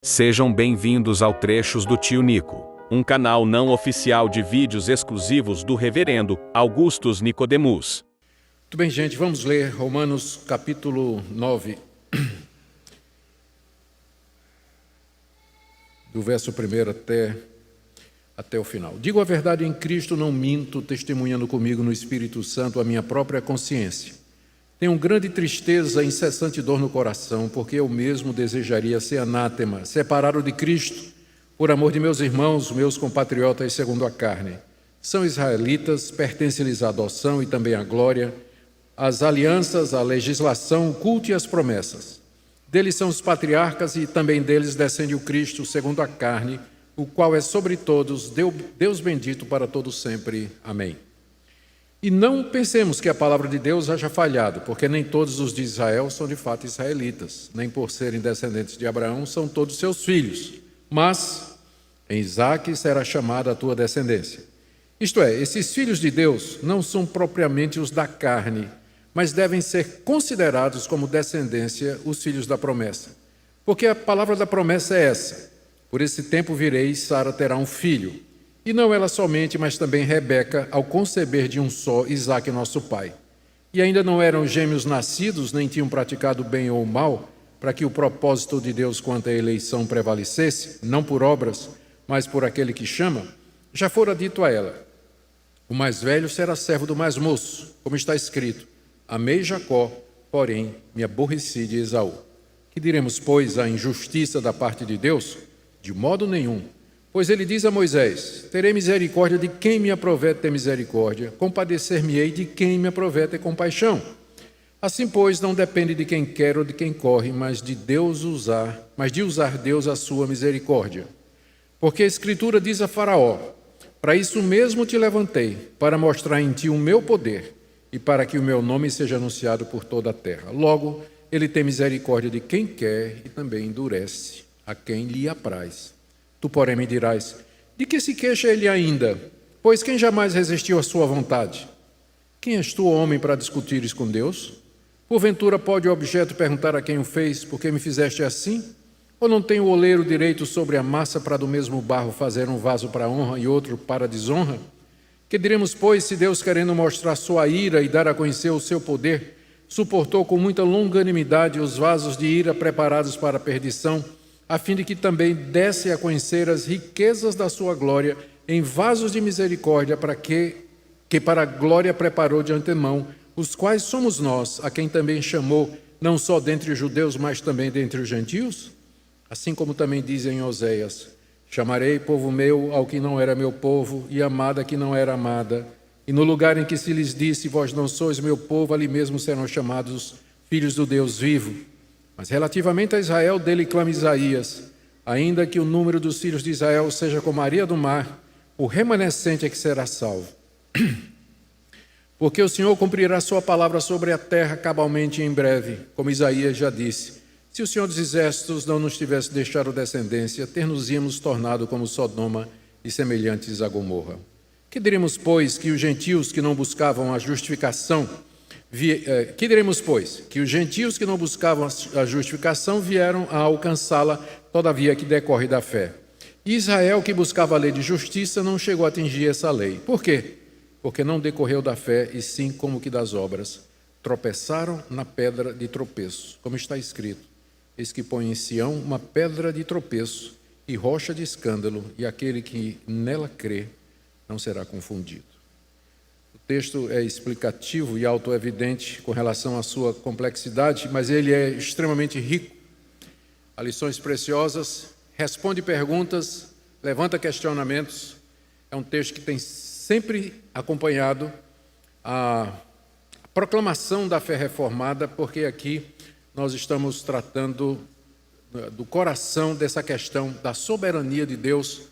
Sejam bem-vindos ao Trechos do Tio Nico, um canal não oficial de vídeos exclusivos do Reverendo Augustus Nicodemus. Muito bem, gente, vamos ler Romanos capítulo 9, do verso 1 até o final. Digo a verdade em Cristo, não minto, testemunhando comigo no Espírito Santo a minha própria consciência. Tenho grande tristeza e incessante dor no coração, porque eu mesmo desejaria ser anátema, separado de Cristo, por amor de meus irmãos, meus compatriotas segundo a carne. São israelitas, pertence-lhes a adoção e também a glória, as alianças, a legislação, o culto e as promessas. Deles são os patriarcas e também deles descende o Cristo segundo a carne, o qual é sobre todos, Deus bendito para todos sempre. Amém. E não pensemos que a palavra de Deus haja falhado, porque nem todos os de Israel são de fato israelitas, nem por serem descendentes de Abraão são todos seus filhos, mas em Isaque será chamada a tua descendência. Isto é, esses filhos de Deus não são propriamente os da carne, mas devem ser considerados como descendência os filhos da promessa. Porque a palavra da promessa é essa: por esse tempo virei, Sara terá um filho. E não ela somente, mas também Rebeca, ao conceber de um só, Isaque nosso pai. E ainda não eram gêmeos nascidos, nem tinham praticado bem ou mal, para que o propósito de Deus quanto à eleição prevalecesse, não por obras, mas por aquele que chama. Já fora dito a ela: o mais velho será servo do mais moço, como está escrito: amei Jacó, porém me aborreci de Esaú. Que diremos, pois, à injustiça da parte de Deus? De modo nenhum. Pois ele diz a Moisés: terei misericórdia de quem me aprouver ter misericórdia, compadecer-me-ei de quem me aprouver ter compaixão. Assim, pois, não depende de quem quer ou de quem corre, mas de usar Deus a sua misericórdia. Porque a Escritura diz a Faraó: para isso mesmo te levantei, para mostrar em ti o meu poder, e para que o meu nome seja anunciado por toda a terra. Logo, ele tem misericórdia de quem quer e também endurece a quem lhe apraz. Tu, porém, me dirás: de que se queixa ele ainda? Pois quem jamais resistiu à sua vontade? Quem és tu, homem, para discutires com Deus? Porventura pode o objeto perguntar a quem o fez: por que me fizeste assim? Ou não tem o oleiro direito sobre a massa para do mesmo barro fazer um vaso para honra e outro para desonra? Que diremos, pois, se Deus, querendo mostrar sua ira e dar a conhecer o seu poder, suportou com muita longanimidade os vasos de ira preparados para a perdição, a fim de que também desse a conhecer as riquezas da sua glória em vasos de misericórdia, para que para a glória preparou de antemão, os quais somos nós, a quem também chamou, não só dentre os judeus, mas também dentre os gentios? Assim como também diz em Oséias: chamarei povo meu ao que não era meu povo, e amada que não era amada. E no lugar em que se lhes disse: vós não sois meu povo, ali mesmo serão chamados filhos do Deus vivo. Mas relativamente a Israel, dele clama Isaías: ainda que o número dos filhos de Israel seja como a areia do mar, o remanescente é que será salvo. Porque o Senhor cumprirá sua palavra sobre a terra cabalmente e em breve, como Isaías já disse: se o Senhor dos Exércitos não nos tivesse deixado descendência, ter-nos-íamos tornado como Sodoma e semelhantes a Gomorra. Que diremos, pois, que os gentios que não buscavam a justificação Que diremos, pois? Que os gentios que não buscavam a justificação vieram a alcançá-la, todavia que decorre da fé. E Israel, que buscava a lei de justiça, não chegou a atingir essa lei. Por quê? Porque não decorreu da fé, e sim como que das obras. Tropeçaram na pedra de tropeço, como está escrito: eis que põe em Sião uma pedra de tropeço e rocha de escândalo, e aquele que nela crê não será confundido. O texto é explicativo e autoevidente com relação à sua complexidade, mas ele é extremamente rico. Há lições preciosas, responde perguntas, levanta questionamentos. É um texto que tem sempre acompanhado a proclamação da fé reformada, porque aqui nós estamos tratando do coração dessa questão da soberania de Deus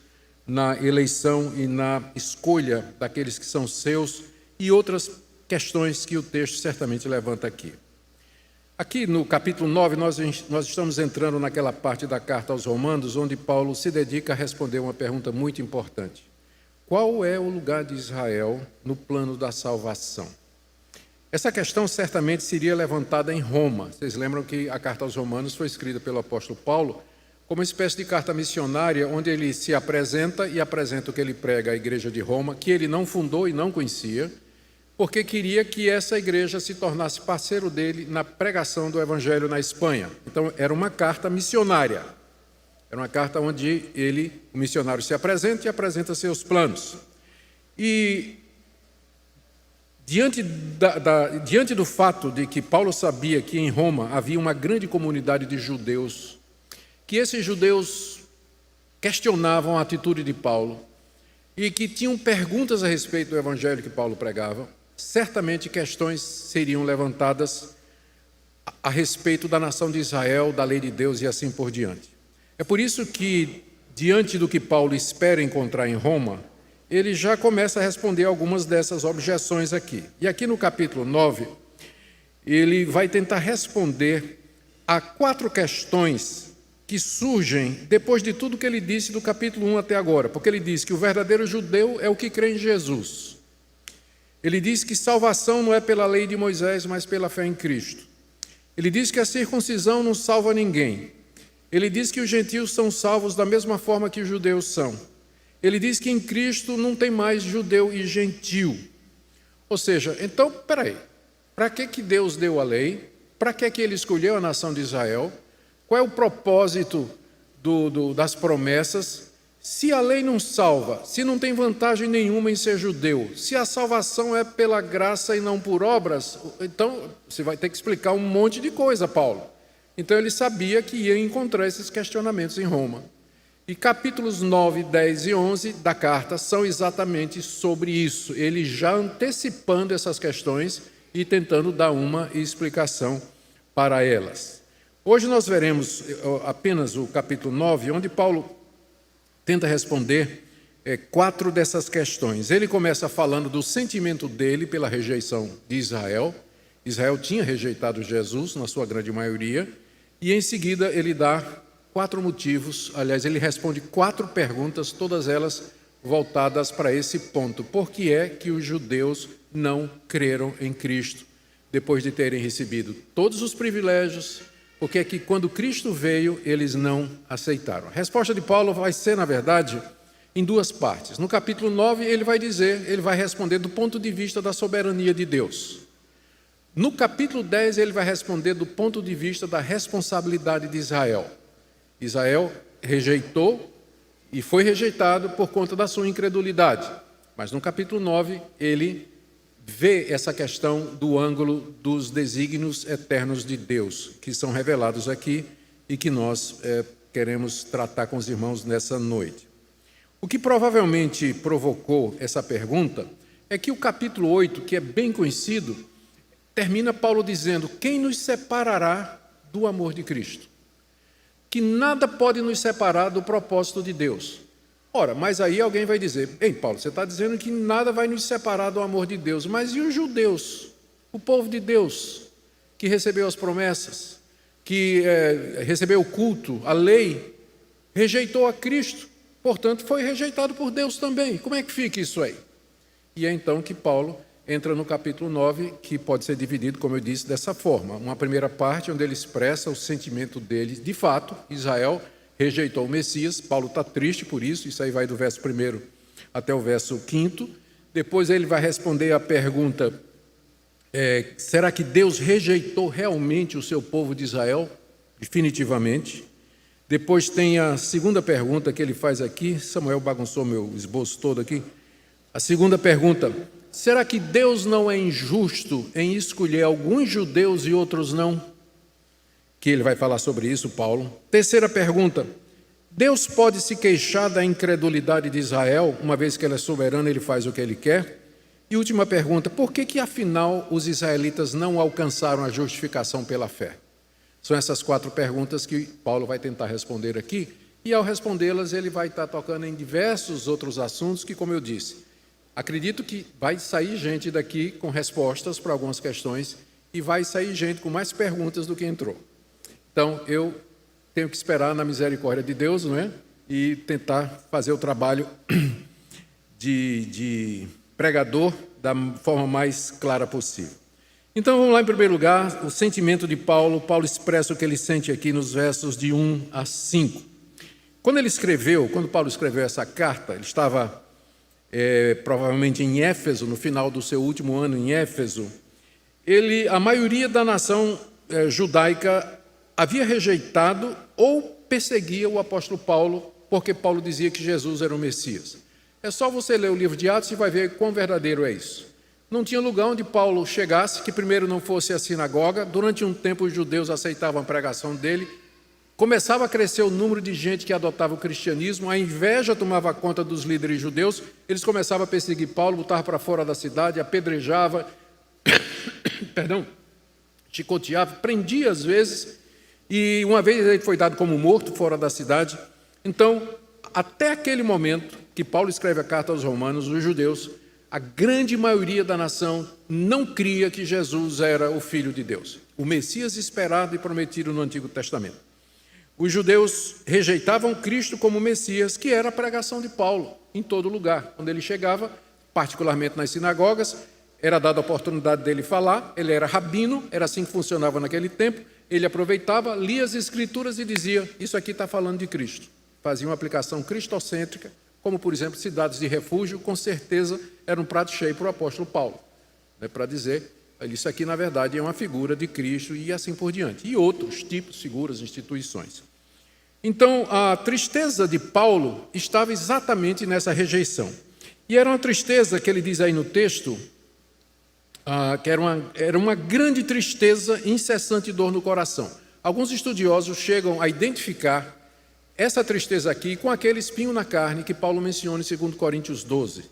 na eleição e na escolha daqueles que são seus, e outras questões que o texto certamente levanta aqui. Aqui no capítulo 9, nós estamos entrando naquela parte da carta aos Romanos, onde Paulo se dedica a responder uma pergunta muito importante: qual é o lugar de Israel no plano da salvação? Essa questão certamente seria levantada em Roma. Vocês lembram que a carta aos Romanos foi escrita pelo apóstolo Paulo como uma espécie de carta missionária, onde ele se apresenta e apresenta o que ele prega à igreja de Roma, que ele não fundou e não conhecia, porque queria que essa igreja se tornasse parceiro dele na pregação do evangelho na Espanha. Então, era uma carta missionária. Era uma carta onde o missionário se apresenta e apresenta seus planos. E diante do fato de que Paulo sabia que em Roma havia uma grande comunidade de judeus, que esses judeus questionavam a atitude de Paulo e que tinham perguntas a respeito do evangelho que Paulo pregava, certamente questões seriam levantadas a respeito da nação de Israel, da lei de Deus e assim por diante. É por isso que, diante do que Paulo espera encontrar em Roma, ele já começa a responder algumas dessas objeções aqui. E aqui no capítulo 9, ele vai tentar responder a 4 questões que surgem depois de tudo que ele disse do capítulo 1 até agora, porque ele diz que o verdadeiro judeu é o que crê em Jesus. Ele diz que salvação não é pela lei de Moisés, mas pela fé em Cristo. Ele diz que a circuncisão não salva ninguém. Ele diz que os gentios são salvos da mesma forma que os judeus são. Ele diz que em Cristo não tem mais judeu e gentio. Ou seja, então, peraí, para que Deus deu a lei? Para que ele escolheu a nação de Israel? Qual é o propósito das promessas? Se a lei não salva, se não tem vantagem nenhuma em ser judeu, se a salvação é pela graça e não por obras, então você vai ter que explicar um monte de coisa, Paulo. Então ele sabia que ia encontrar esses questionamentos em Roma. E capítulos 9, 10 e 11 da carta são exatamente sobre isso, ele já antecipando essas questões e tentando dar uma explicação para elas. Hoje nós veremos apenas o capítulo 9, onde Paulo tenta responder 4 dessas questões. Ele começa falando do sentimento dele pela rejeição de Israel. Israel tinha rejeitado Jesus, na sua grande maioria, e em seguida ele dá 4 motivos, aliás, ele responde 4 perguntas, todas elas voltadas para esse ponto. Por que é que os judeus não creram em Cristo, depois de terem recebido todos os privilégios? Porque é que quando Cristo veio, eles não aceitaram. A resposta de Paulo vai ser, na verdade, em 2 partes. No capítulo 9, ele vai responder do ponto de vista da soberania de Deus. No capítulo 10, ele vai responder do ponto de vista da responsabilidade de Israel. Israel rejeitou e foi rejeitado por conta da sua incredulidade. Mas no capítulo 9, ele vê essa questão do ângulo dos desígnios eternos de Deus, que são revelados aqui e que nós queremos tratar com os irmãos nessa noite. O que provavelmente provocou essa pergunta é que o capítulo 8, que é bem conhecido, termina Paulo dizendo: quem nos separará do amor de Cristo? Que nada pode nos separar do propósito de Deus. Ora, mas aí alguém vai dizer: ei, Paulo, você está dizendo que nada vai nos separar do amor de Deus, mas e os judeus, o povo de Deus, que recebeu as promessas, que recebeu o culto, a lei, rejeitou a Cristo, portanto foi rejeitado por Deus também. Como é que fica isso aí? E é então que Paulo entra no capítulo 9, que pode ser dividido, como eu disse, dessa forma. Uma primeira parte onde ele expressa o sentimento dele, de fato, Israel rejeitou o Messias. Paulo está triste por isso aí vai do verso 1 até o verso 5. Depois ele vai responder a pergunta: será que Deus rejeitou realmente o seu povo de Israel? Definitivamente. Depois tem a segunda pergunta que ele faz aqui. Samuel bagunçou meu esboço todo aqui. A segunda pergunta: será que Deus não é injusto em escolher alguns judeus e outros não? Que ele vai falar sobre isso, Paulo. Terceira pergunta: Deus pode se queixar da incredulidade de Israel, uma vez que ele é soberano, ele faz o que ele quer? E última pergunta: por que afinal os israelitas não alcançaram a justificação pela fé? São essas 4 perguntas que Paulo vai tentar responder aqui, e ao respondê-las ele vai estar tocando em diversos outros assuntos que, como eu disse, acredito que vai sair gente daqui com respostas para algumas questões e vai sair gente com mais perguntas do que entrou. Então, eu tenho que esperar na misericórdia de Deus, não é? E tentar fazer o trabalho de pregador da forma mais clara possível. Então, vamos lá, em primeiro lugar, o sentimento de Paulo. Paulo expressa o que ele sente aqui nos versos de 1 a 5. Quando Paulo escreveu essa carta, ele estava provavelmente em Éfeso, no final do seu último ano em Éfeso. A maioria da nação judaica havia rejeitado ou perseguia o apóstolo Paulo, porque Paulo dizia que Jesus era o Messias. É só você ler o livro de Atos e vai ver quão verdadeiro é isso. Não tinha lugar onde Paulo chegasse que primeiro não fosse a sinagoga. Durante um tempo os judeus aceitavam a pregação dele. Começava a crescer o número de gente que adotava o cristianismo, a inveja tomava conta dos líderes judeus, eles começavam a perseguir Paulo, botavam para fora da cidade, apedrejava, chicoteava, prendia às vezes, e uma vez ele foi dado como morto fora da cidade. Então, até aquele momento que Paulo escreve a carta aos romanos, os judeus, a grande maioria da nação não cria que Jesus era o Filho de Deus, o Messias esperado e prometido no Antigo Testamento. Os judeus rejeitavam Cristo como Messias, que era a pregação de Paulo em todo lugar. Quando ele chegava, particularmente nas sinagogas, era dada a oportunidade dele falar, ele era rabino, era assim que funcionava naquele tempo, ele aproveitava, lia as Escrituras e dizia, isso aqui está falando de Cristo. Fazia uma aplicação cristocêntrica, como, por exemplo, cidades de refúgio, com certeza era um prato cheio para o apóstolo Paulo, para dizer, isso aqui, na verdade, é uma figura de Cristo e assim por diante. E outros tipos, figuras, instituições. Então, a tristeza de Paulo estava exatamente nessa rejeição. E era uma tristeza, que ele diz aí no texto, que era uma grande tristeza, incessante dor no coração. Alguns estudiosos chegam a identificar essa tristeza aqui com aquele espinho na carne que Paulo menciona em 2 Coríntios 12,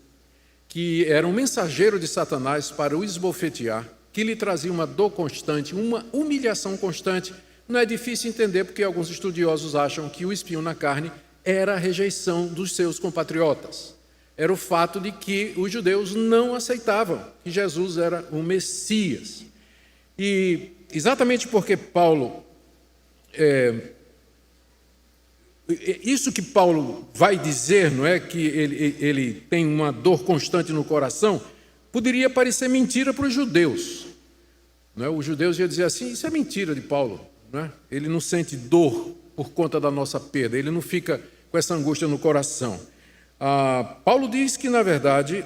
que era um mensageiro de Satanás para o esbofetear, que lhe trazia uma dor constante, uma humilhação constante. Não é difícil entender porque alguns estudiosos acham que o espinho na carne era a rejeição dos seus compatriotas. Era o fato de que os judeus não aceitavam que Jesus era o Messias. E exatamente porque Paulo... isso que Paulo vai dizer, não é, que ele tem uma dor constante no coração, poderia parecer mentira para os judeus. Não é? Os judeus iam dizer assim, isso é mentira de Paulo. Não é? Ele não sente dor por conta da nossa perda, ele não fica com essa angústia no coração. Paulo diz que, na verdade,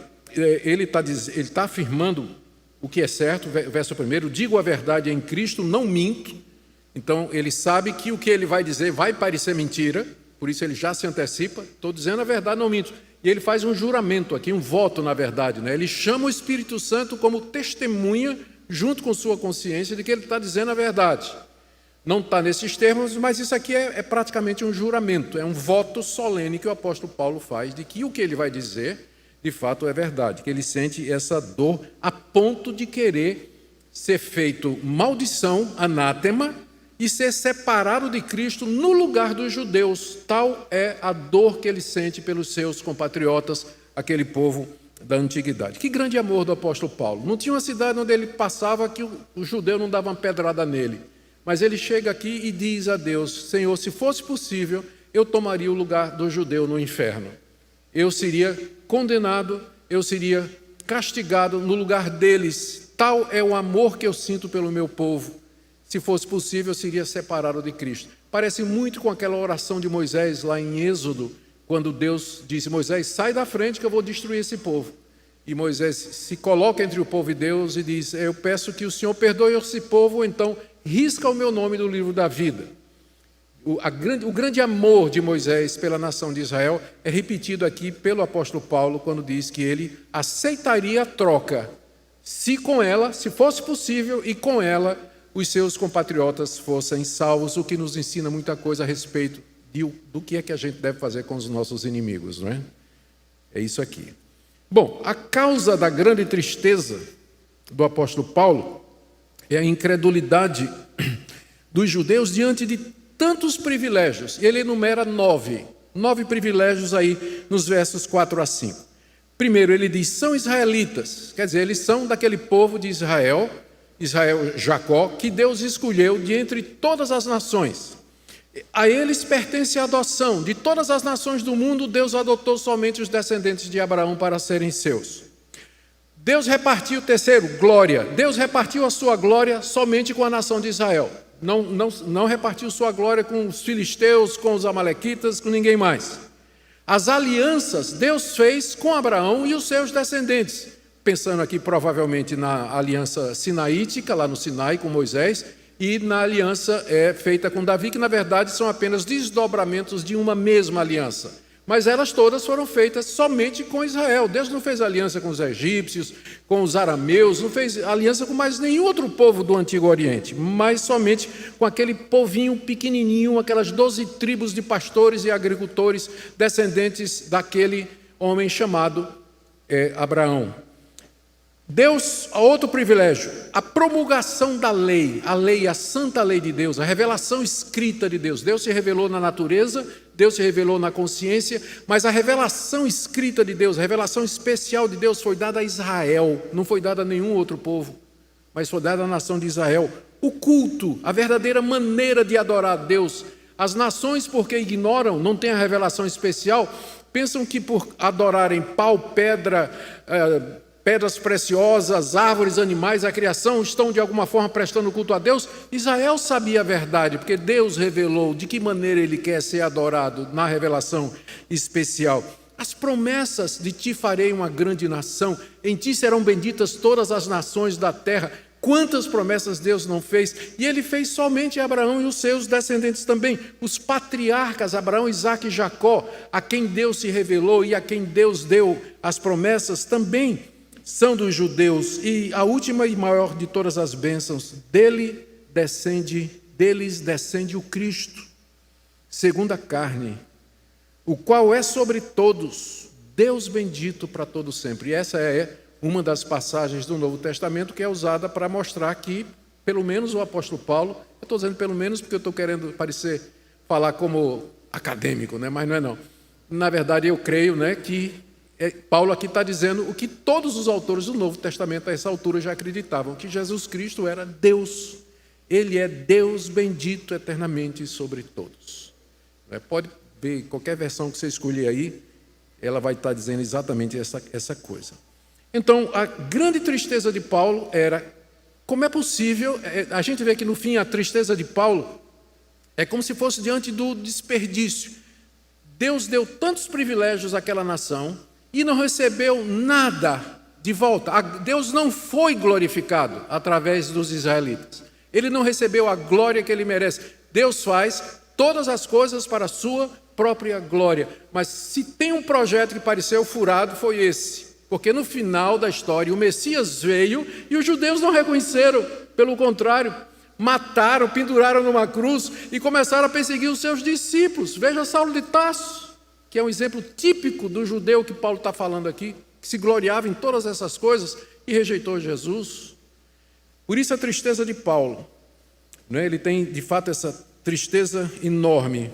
ele está afirmando o que é certo, verso 1, digo a verdade em Cristo, não minto. Então, ele sabe que o que ele vai dizer vai parecer mentira, por isso ele já se antecipa, estou dizendo a verdade, não minto. E ele faz um juramento aqui, um voto, na verdade. Né? Ele chama o Espírito Santo como testemunha, junto com sua consciência, de que ele está dizendo a verdade. Não está nesses termos, mas isso aqui é praticamente um juramento, é um voto solene que o apóstolo Paulo faz de que o que ele vai dizer, de fato, é verdade, que ele sente essa dor a ponto de querer ser feito maldição, anátema, e ser separado de Cristo no lugar dos judeus. Tal é a dor que ele sente pelos seus compatriotas, aquele povo da antiguidade. Que grande amor do apóstolo Paulo. Não tinha uma cidade onde ele passava que o judeu não dava uma pedrada nele. Mas ele chega aqui e diz a Deus, Senhor, se fosse possível, eu tomaria o lugar do judeu no inferno. Eu seria condenado, eu seria castigado no lugar deles. Tal é o amor que eu sinto pelo meu povo. Se fosse possível, eu seria separado de Cristo. Parece muito com aquela oração de Moisés lá em Êxodo, quando Deus disse, Moisés, sai da frente que eu vou destruir esse povo. E Moisés se coloca entre o povo e Deus e diz, eu peço que o Senhor perdoe esse povo, ou então risca o meu nome do livro da vida. O grande amor de Moisés pela nação de Israel é repetido aqui pelo apóstolo Paulo, quando diz que ele aceitaria a troca, se com ela, se fosse possível, e com ela os seus compatriotas fossem salvos, o que nos ensina muita coisa a respeito do que é que a gente deve fazer com os nossos inimigos, não é? É isso aqui. Bom, a causa da grande tristeza do apóstolo Paulo é a incredulidade dos judeus diante de tantos privilégios. Ele enumera 9 privilégios aí nos versos 4 a 5. Primeiro, ele diz, são israelitas, quer dizer, eles são daquele povo de Israel, Jacó, que Deus escolheu de entre todas as nações. A eles pertence a adoção. De todas as nações do mundo, Deus adotou somente os descendentes de Abraão para serem seus. Deus repartiu, terceiro, glória. Deus repartiu a sua glória somente com a nação de Israel. não repartiu sua glória com os filisteus, com os amalequitas, com ninguém mais. As alianças Deus fez com Abraão e os seus descendentes, pensando aqui provavelmente na aliança sinaítica, lá no Sinai com Moisés, e na aliança feita com Davi, que na verdade são apenas desdobramentos de uma mesma aliança. Mas elas todas foram feitas somente com Israel. Deus não fez aliança com os egípcios, com os arameus, não fez aliança com mais nenhum outro povo do Antigo Oriente, mas somente com aquele povinho pequenininho, aquelas 12 tribos de pastores e agricultores, descendentes daquele homem chamado Abraão. Deus, outro privilégio, a promulgação da lei, a santa lei de Deus, a revelação escrita de Deus. Deus se revelou na natureza, Deus se revelou na consciência, mas a revelação escrita de Deus, a revelação especial de Deus foi dada a Israel, não foi dada a nenhum outro povo, mas foi dada à nação de Israel. O culto, a verdadeira maneira de adorar a Deus. As nações, porque ignoram, não têm a revelação especial, pensam que por adorarem pau, pedra, pedras preciosas, árvores, animais, a criação, estão de alguma forma prestando culto a Deus. Israel sabia a verdade, porque Deus revelou de que maneira Ele quer ser adorado na revelação especial. As promessas de ti farei uma grande nação, em ti serão benditas todas as nações da terra. Quantas promessas Deus não fez? E Ele fez somente a Abraão e os seus descendentes também. Os patriarcas, Abraão, Isaque e Jacó, a quem Deus se revelou e a quem Deus deu as promessas, também são dos judeus, e a última e maior de todas as bênçãos, deles descende o Cristo, segundo a carne, o qual é sobre todos, Deus bendito para todo sempre. E essa é uma das passagens do Novo Testamento que é usada para mostrar que, pelo menos o apóstolo Paulo, eu estou dizendo pelo menos porque eu estou querendo falar como acadêmico, né? Mas não é não. Na verdade, eu creio, né, que Paulo aqui está dizendo o que todos os autores do Novo Testamento a essa altura já acreditavam, que Jesus Cristo era Deus. Ele é Deus bendito eternamente sobre todos. Pode ver, qualquer versão que você escolher aí, ela vai estar dizendo exatamente essa coisa. Então, a grande tristeza de Paulo era, como é possível, a gente vê que no fim a tristeza de Paulo é como se fosse diante do desperdício. Deus deu tantos privilégios àquela nação, e não recebeu nada de volta. Deus não foi glorificado através dos israelitas. Ele não recebeu a glória que ele merece. Deus faz todas as coisas para a sua própria glória. Mas se tem um projeto que pareceu furado, foi esse. Porque no final da história, o Messias veio e os judeus não reconheceram. Pelo contrário, mataram, penduraram numa cruz e começaram a perseguir os seus discípulos. Veja Saulo de Tarso, que é um exemplo típico do judeu que Paulo está falando aqui, que se gloriava em todas essas coisas e rejeitou Jesus. Por isso a tristeza de Paulo, né? Ele tem de fato essa tristeza enorme.